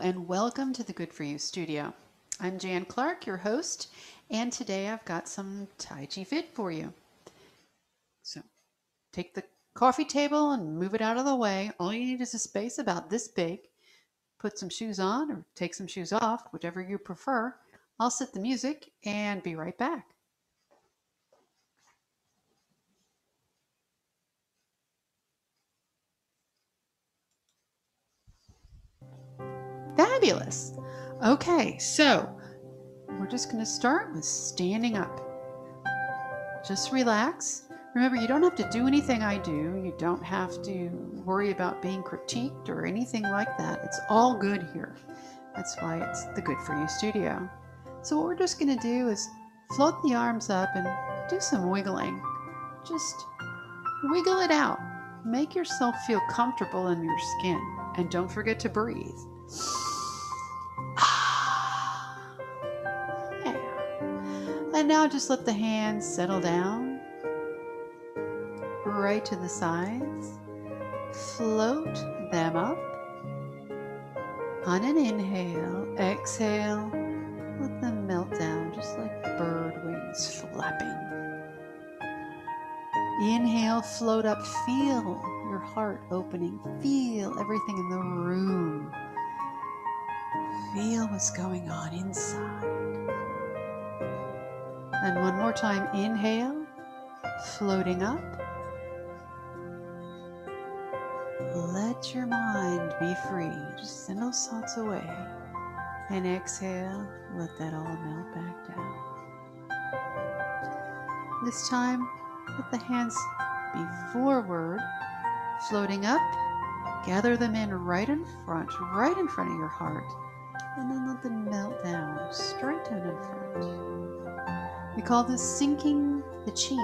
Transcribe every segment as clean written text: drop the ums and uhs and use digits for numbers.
and welcome to the Good For You studio. I'm Jan Clark, your host, and today I've got some TaijiFit for you. So take the coffee table and move it out of the way. All you need is a space about this big. Put some shoes on or take some shoes off, whichever you prefer. I'll set the music and be right back. Fabulous. Okay, so we're just going to start with standing up. Just relax. Remember, you don't have to do anything I do. You don't have to worry about being critiqued or anything like that. It's all good here. That's why it's the Good For You studio. So what we're just going to do is float the arms up and do some wiggling. Just wiggle it out. Make yourself feel comfortable in your skin. And don't forget to breathe. Yeah. And now just let the hands settle down. Right to the sides. Float them up. On an inhale, exhale, let them melt down just like bird wings flapping. Inhale, float up, feel your heart opening, feel everything in the room. Feel what's going on inside. And one more time, inhale, floating up. Let your mind be free. Just send those thoughts away. And exhale, let that all melt back down. This time, let the hands be forward, floating up. Gather them in right in front of your heart. And then let them melt down, straight down in front. We call this sinking the chi.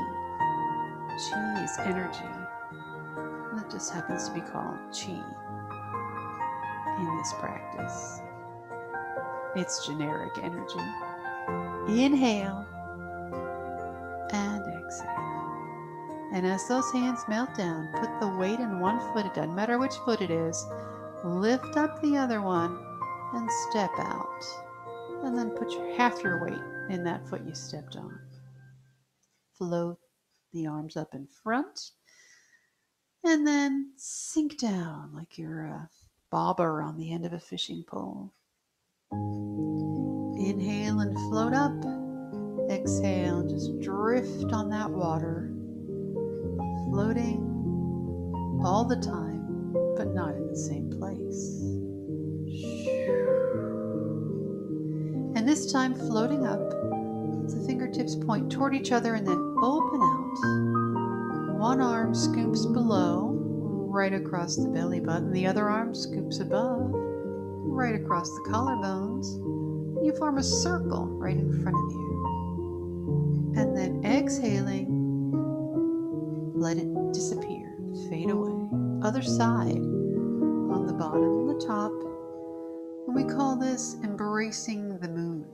Chi is energy. That just happens to be called chi in this practice. It's generic energy. Inhale and exhale. And as those hands melt down, put the weight in one foot. It doesn't matter which foot it is. Lift up the other one and step out. And then put half your weight in that foot you stepped on. Float the arms up in front. And then sink down like you're a bobber on the end of a fishing pole. Inhale and float up. Exhale, just drift on that water. Floating all the time, but not in the same place. And this time floating up, the fingertips point toward each other and then open out. One arm scoops below, right across the belly button. The other arm scoops above, right across the collarbones. You form a circle right in front of you. And then exhaling, let it disappear, fade away. Other side, on the bottom and the top. And we call this embracing the moon.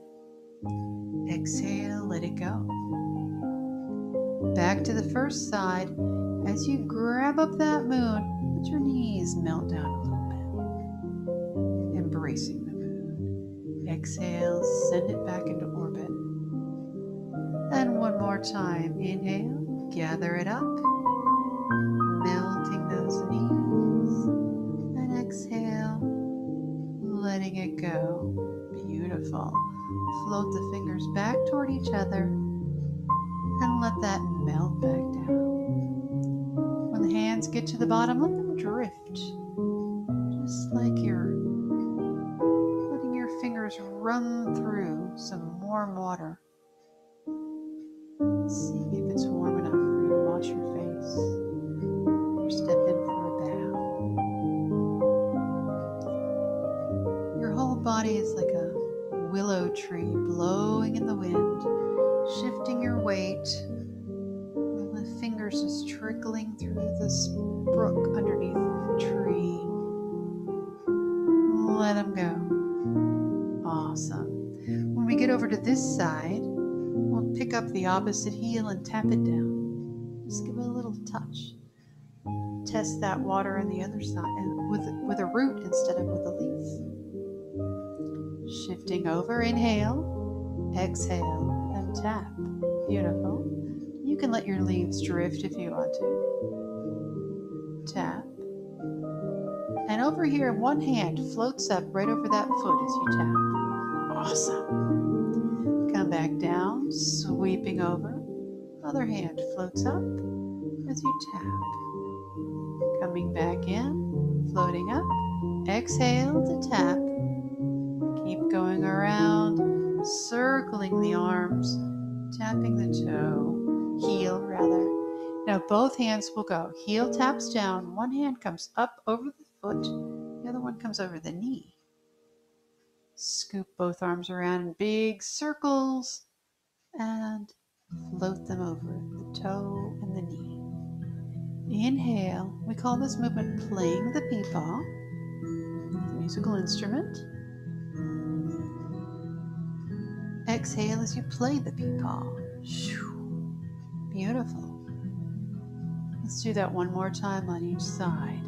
Exhale, let it go. Back to the first side. As you grab up that moon, let your knees melt down a little bit. Embracing the moon. Exhale, send it back into orbit. And one more time. Inhale, gather it up. Melting those knees. And exhale, letting it go. Beautiful. Float the fingers back toward each other and let that melt back down. When the hands get to the bottom, let them drift. Just like you're letting your fingers run through some warm water. See if it's warm enough for you to wash your face or step in for a bath. Your whole body is like a willow tree blowing in the wind, shifting your weight. The fingers just trickling through this brook underneath the tree. Let them go. Awesome. When we get over to this side, we'll pick up the opposite heel and tap it down. Just give it a little touch. Test that water on the other side with a root instead of with a leaf. Shifting over, inhale, exhale, and tap. Beautiful. You can let your leaves drift if you want to. Tap. And over here, one hand floats up right over that foot as you tap. Awesome. Come back down, sweeping over. Other hand floats up as you tap. Coming back in, floating up. Exhale to tap. Keep going around, circling the arms, tapping the toe, heel rather. Now both hands will go. Heel taps down, one hand comes up over the foot, the other one comes over the knee. Scoop both arms around in big circles and float them over the toe and the knee. Inhale. We call this movement playing the peepaw, the musical instrument. Exhale as you play the peepaw. Beautiful. Let's do that one more time on each side.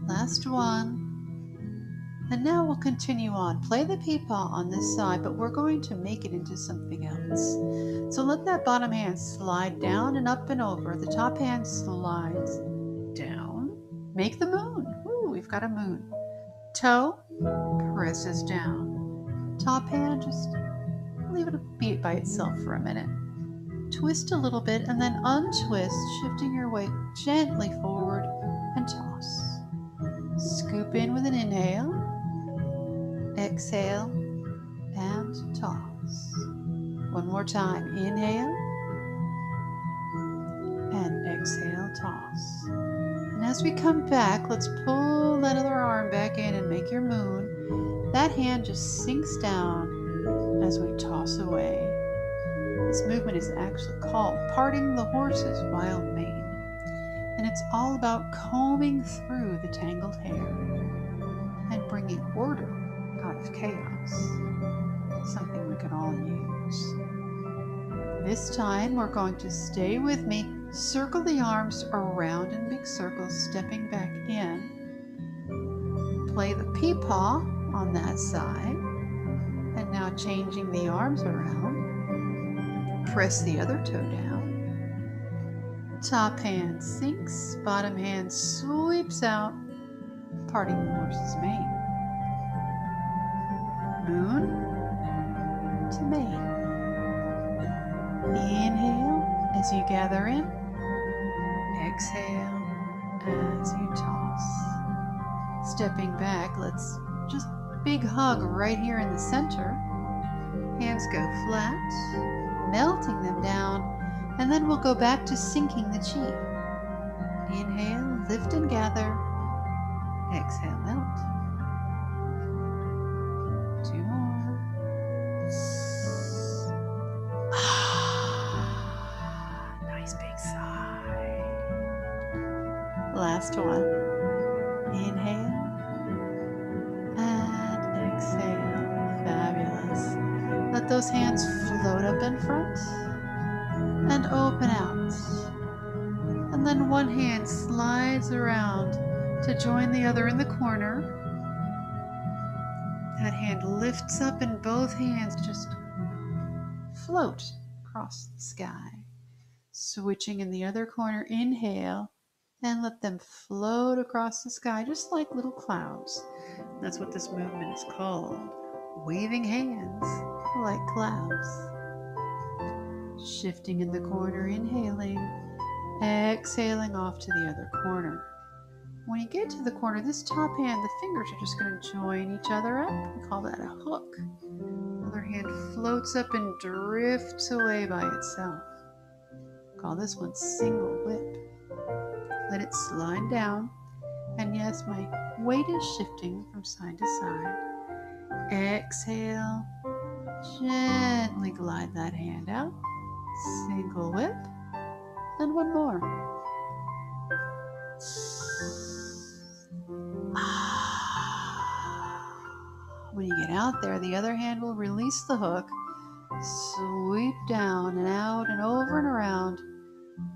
Last one. And now we'll continue on. Play the peepaw on this side, but we're going to make it into something else. So let that bottom hand slide down and up and over. The top hand slides down. Make the moon. Ooh, we've got a moon. Toe presses down. Top hand, just leave it be by itself for a minute. Twist a little bit and then untwist, shifting your weight gently forward and toss. Scoop in with an inhale, exhale, and toss. One more time. Inhale and exhale, toss. And as we come back, let's pull that other arm back in and make your moon. That hand just sinks down as we toss away. This movement is actually called parting the horse's wild mane. And it's all about combing through the tangled hair and bringing order out of chaos. Something we can all use. This time we're going to stay with me. Circle the arms around in big circles, stepping back in. Play the peepaw on that side. And now changing the arms around. Press the other toe down. Top hand sinks, bottom hand sweeps out, parting the horse's mane. Moon to mane. Inhale as you gather in. Exhale as you toss. Stepping back, let's just big hug right here in the center. Hands go flat, melting them down, and then we'll go back to sinking the chi. Inhale, lift and gather. Exhale, melt. Two more. Nice big sigh. Last one. Inhale and exhale. Fabulous. Let those hands float up in front and open out. And then one hand slides around to join the other in the corner. That hand lifts up and both hands just float across the sky. Switching in the other corner, inhale and let them float across the sky just like little clouds. That's what this movement is called. Waving hands like clouds. Shifting in the corner, inhaling, exhaling off to the other corner. When you get to the corner, this top hand, the fingers are just going to join each other up. We call that a hook. Other hand floats up and drifts away by itself. Call this one single whip. Let it slide down. And yes, my weight is shifting from side to side. Exhale. Gently glide that hand out. Single whip. And one more. When you get out there, the other hand will release the hook, sweep down and out and over and around.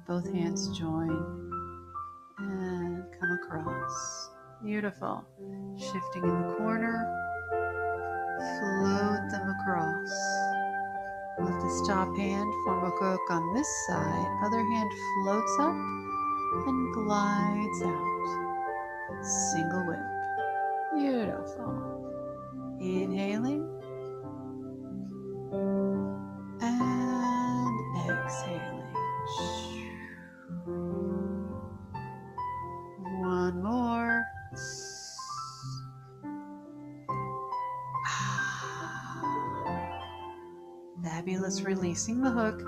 Both hands join and come across. Beautiful. Shifting in the corner, float them across. Let this top hand form a hook on this side. Other hand floats up and glides out. Single whip. Beautiful. Inhaling and exhaling. One more. Fabulous. Releasing the hook.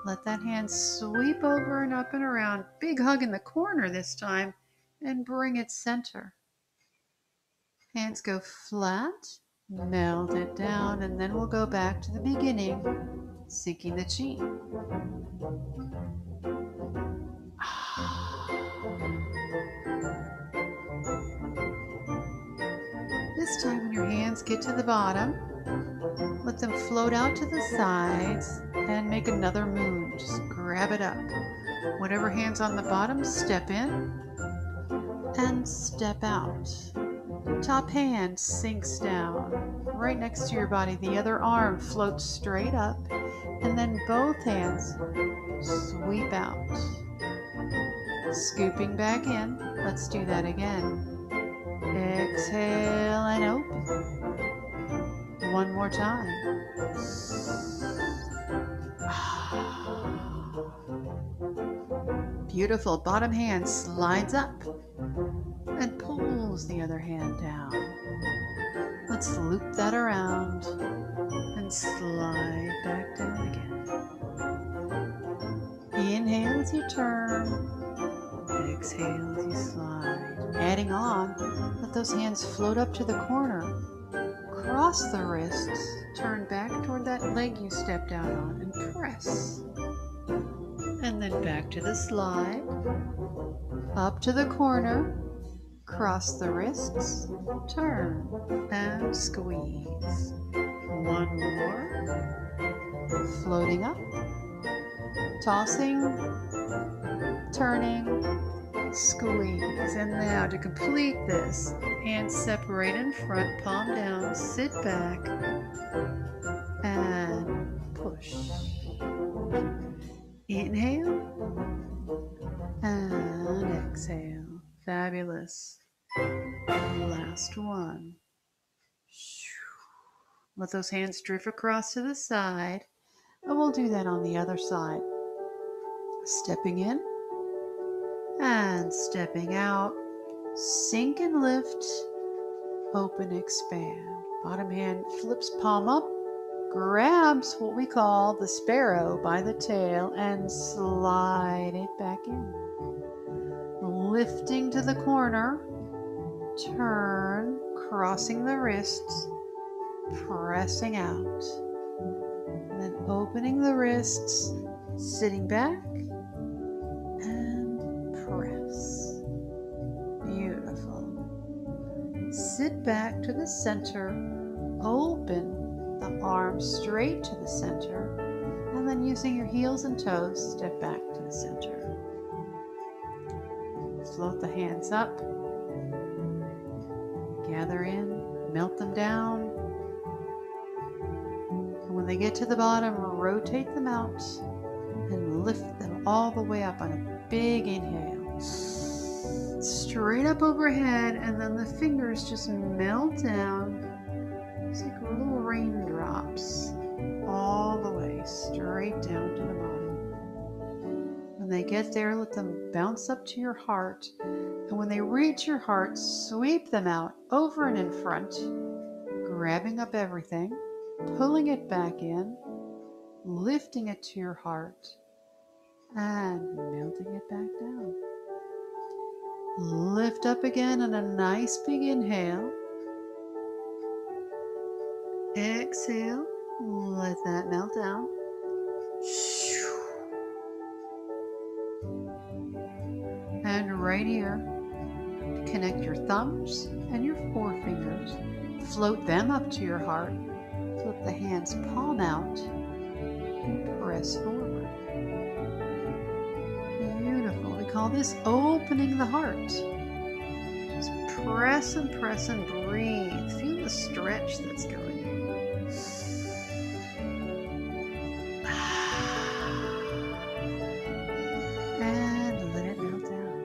Let that hand sweep over and up and around. Big hug in the corner this time. And bring it center. Hands go flat. Melt it down. And then we'll go back to the beginning. Sinking the chi. This time when your hands get to the bottom, let them float out to the sides and make another moon. Just grab it up. Whatever hand's on the bottom, step in and step out. Top hand sinks down right next to your body. The other arm floats straight up, and then both hands sweep out. Scooping back in. Let's do that again. Exhale and open. One more time. Beautiful. Bottom hand slides up and pulls the other hand down. Let's loop that around and slide back down again. Inhale as you turn. Exhale as you slide. Adding on, let those hands float up to the corner. Cross the wrists. Turn back toward that leg you stepped out on and press. And then back to the slide. Up to the corner. Cross the wrists. Turn and squeeze. One more. Floating up. Tossing. Turning. Squeeze. And now to complete this, hands separate in front, palm down, sit back, and push. Inhale and exhale. Fabulous. Last one. Let those hands drift across to the side, and we'll do that on the other side. Stepping in and stepping out. Sink and lift. Open, expand. Bottom hand flips palm up, grabs what we call the sparrow by the tail, and slide it back in. Lifting to the corner, turn, crossing the wrists, pressing out. And then opening the wrists, sitting back, and press. Beautiful. Sit back to the center, open the arms straight to the center, and then using your heels and toes, step back to the center. Float the hands up, gather in, melt them down, and when they get to the bottom, rotate them out and lift them all the way up on a big inhale. Straight up overhead, and then the fingers just melt down. It's like little raindrops all the way straight down to the bottom. When they get there, let them bounce up to your heart. And when they reach your heart, sweep them out over and in front, grabbing up everything, pulling it back in, lifting it to your heart, and melting it back down. Lift up again on a nice big inhale. Exhale, let that melt down. And right here, connect your thumbs and your forefingers. Float them up to your heart. Flip the hands palm out and press forward. Beautiful. We call this opening the heart. Just press and press and breathe. Feel the stretch that's going on. And let it melt down.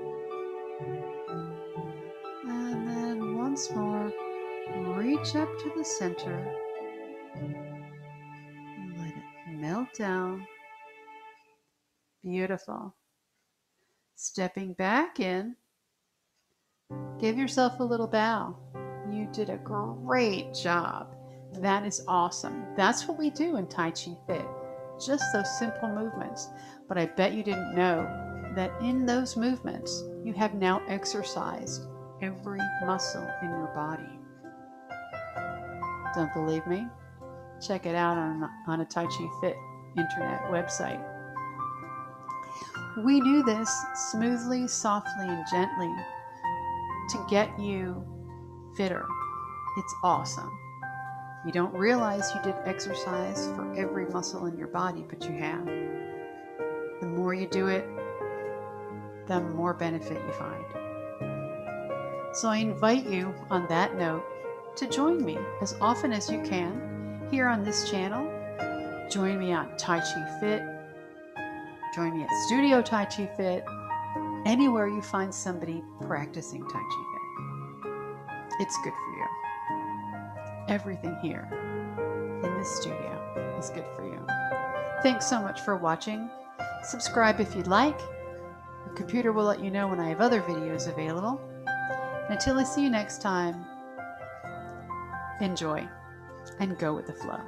And then once more, reach up to the center. And let it melt down. Beautiful. Stepping back in, give yourself a little bow. You did a great job. That is awesome. That's what we do in TaijiFit. Just those simple movements. But I bet you didn't know that in those movements, you have now exercised every muscle in your body. Don't believe me? Check it out on a TaijiFit internet website. We do this smoothly, softly, and gently to get you fitter. It's awesome. You don't realize you did exercise for every muscle in your body, but you have. The more you do it, the more benefit you find. So I invite you on that note to join me as often as you can here on this channel. Join me on TaijiFit. Join me at Studio TaijiFit. Anywhere you find somebody practicing TaijiFit. It's good for you. Everything here in this studio is good for you. Thanks so much for watching. Subscribe if you'd like. The computer will let you know when I have other videos available. And until I see you next time, enjoy and go with the flow.